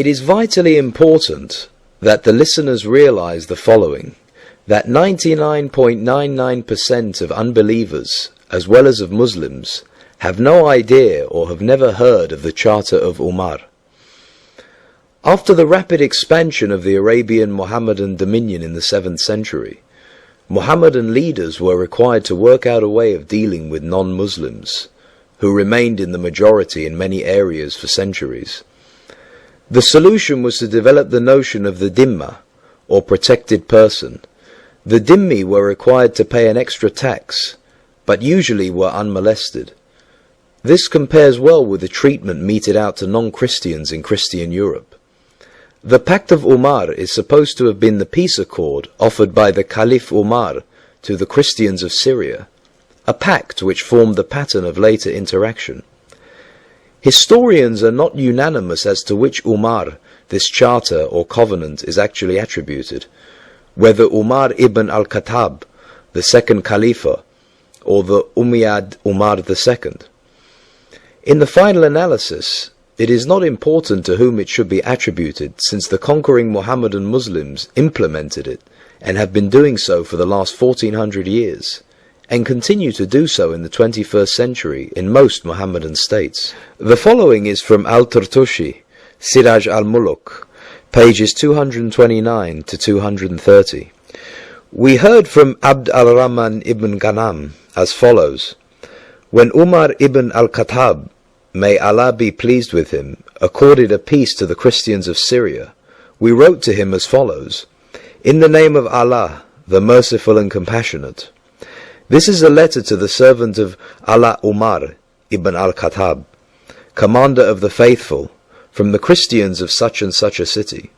It is vitally important that the listeners realize the following, that 99.99% of unbelievers, as well as of Muslims, have no idea or have never heard of the Charter of Umar. After the rapid expansion of the Arabian Mohammedan dominion in the 7th century, Mohammedan leaders were required to work out a way of dealing with non-Muslims, who remained in the majority in many areas for centuries. The solution was to develop the notion of the dhimma, or protected person. The dhimmi were required to pay an extra tax, but usually were unmolested. This compares well with the treatment meted out to non-Christians in Christian Europe. The Pact of Umar is supposed to have been the peace accord offered by the Caliph Umar to the Christians of Syria, a pact which formed the pattern of later interaction. Historians are not unanimous as to which Umar this charter or covenant is actually attributed, whether Umar ibn al-Khattab, the second Khalifa, or the Umayyad Umar II. In the final analysis, it is not important to whom it should be attributed, since the conquering Mohammedan Muslims implemented it and have been doing so for the last 1400 years, and continue to do so in the 21st century in most Mohammedan states. The following is from Al-Tartushi, Siraj al-Muluk, pages 229 to 230. We heard from Abd al-Rahman ibn Ghanam as follows: When Umar ibn al-Khattab, may Allah be pleased with him, accorded a peace to the Christians of Syria, we wrote to him as follows: In the name of Allah, the Merciful and Compassionate. This is a letter to the servant of Allah Umar ibn al-Khattab, commander of the faithful, from the Christians of such and such a city.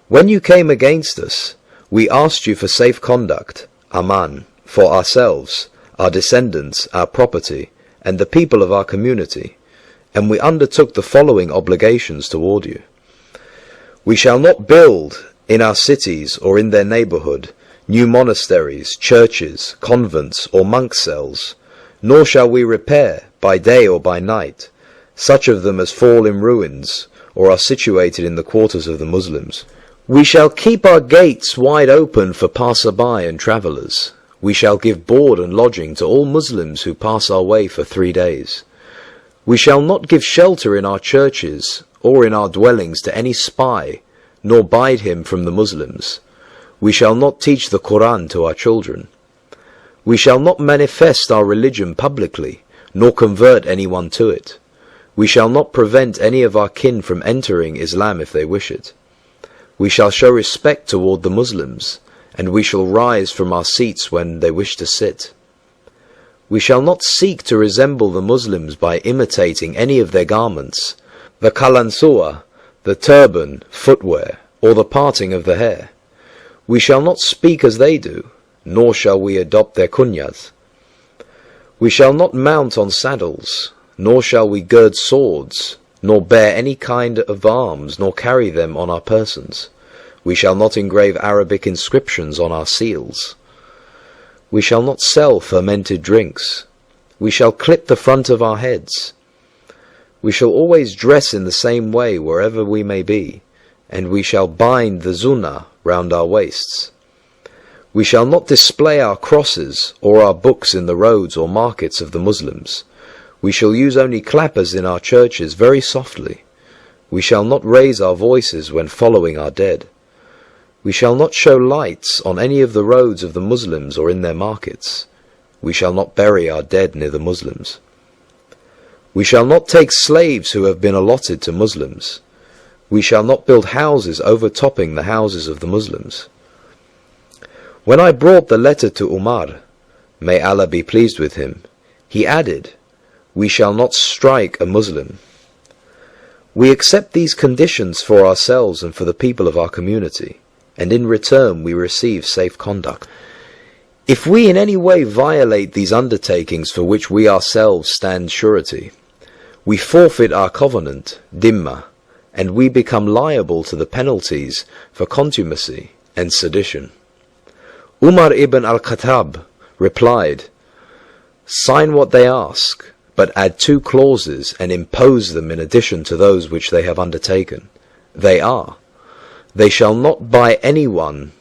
When you came against us, we asked you for safe conduct, aman, for ourselves, our descendants, our property, and the people of our community, and we undertook the following obligations toward you. We shall not build in our cities or in their neighborhood new monasteries, churches, convents, or monk cells, nor shall we repair, by day or by night, such of them as fall in ruins or are situated in the quarters of the Muslims. We shall keep our gates wide open for passer-by and travellers. We shall give board and lodging to all Muslims who pass our way for 3 days. We shall not give shelter in our churches or in our dwellings to any spy, nor bide him from the Muslims. We shall not teach the Quran to our children. We shall not manifest our religion publicly, nor convert anyone to it. We shall not prevent any of our kin from entering Islam if they wish it. We shall show respect toward the Muslims, and we shall rise from our seats when they wish to sit. We shall not seek to resemble the Muslims by imitating any of their garments, the kalansuwa, the turban, footwear, or the parting of the hair. We shall not speak as they do, nor shall we adopt their kunyas. We shall not mount on saddles, nor shall we gird swords, nor bear any kind of arms, nor carry them on our persons. We shall not engrave Arabic inscriptions on our seals. We shall not sell fermented drinks. We shall clip the front of our heads. We shall always dress in the same way wherever we may be, and we shall bind the zunah round our waists. We shall not display our crosses or our books in the roads or markets of the Muslims. We shall use only clappers in our churches very softly. We shall not raise our voices when following our dead. We shall not show lights on any of the roads of the Muslims or in their markets. We shall not bury our dead near the Muslims. We shall not take slaves who have been allotted to Muslims. We shall not build houses overtopping the houses of the Muslims. When I brought the letter to Umar, may Allah be pleased with him, he added, we shall not strike a Muslim. We accept these conditions for ourselves and for the people of our community, and in return we receive safe conduct. If we in any way violate these undertakings for which we ourselves stand surety, we forfeit our covenant, dhimma, and we become liable to the penalties for contumacy and sedition. Umar ibn al-Khattab replied, sign what they ask, but add 2 clauses and impose them in addition to those which they have undertaken, They are, they shall not buy anyone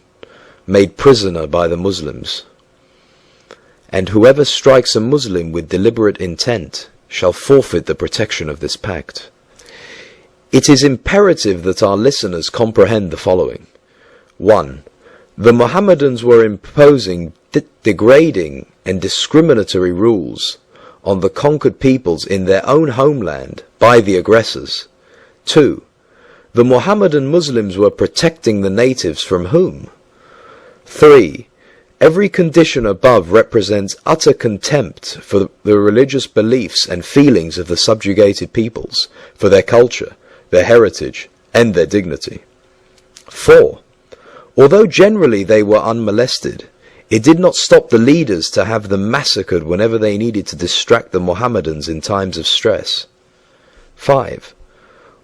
made prisoner by the Muslims, and whoever strikes a Muslim with deliberate intent shall forfeit the protection of this pact. It is imperative that our listeners comprehend the following. 1. The Mohammedans were imposing degrading and discriminatory rules on the conquered peoples in their own homeland by the aggressors. 2. The Mohammedan Muslims were protecting the natives from whom? 3. Every condition above represents utter contempt for the religious beliefs and feelings of the subjugated peoples, for their culture, their heritage, and their dignity. 4. Although generally they were unmolested, it did not stop the leaders to have them massacred whenever they needed to distract the Mohammedans in times of stress. 5.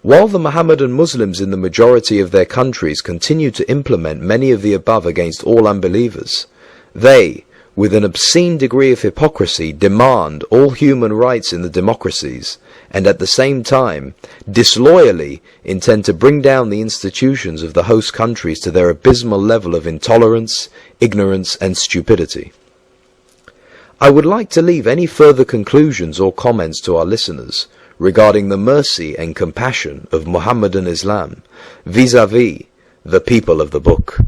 While the Mohammedan Muslims in the majority of their countries continue to implement many of the above against all unbelievers, they, with an obscene degree of hypocrisy, demand all human rights in the democracies, and at the same time, disloyally intend to bring down the institutions of the host countries to their abysmal level of intolerance, ignorance, and stupidity. I would like to leave any further conclusions or comments to our listeners regarding the mercy and compassion of Mohammedan Islam vis-à-vis the people of the book.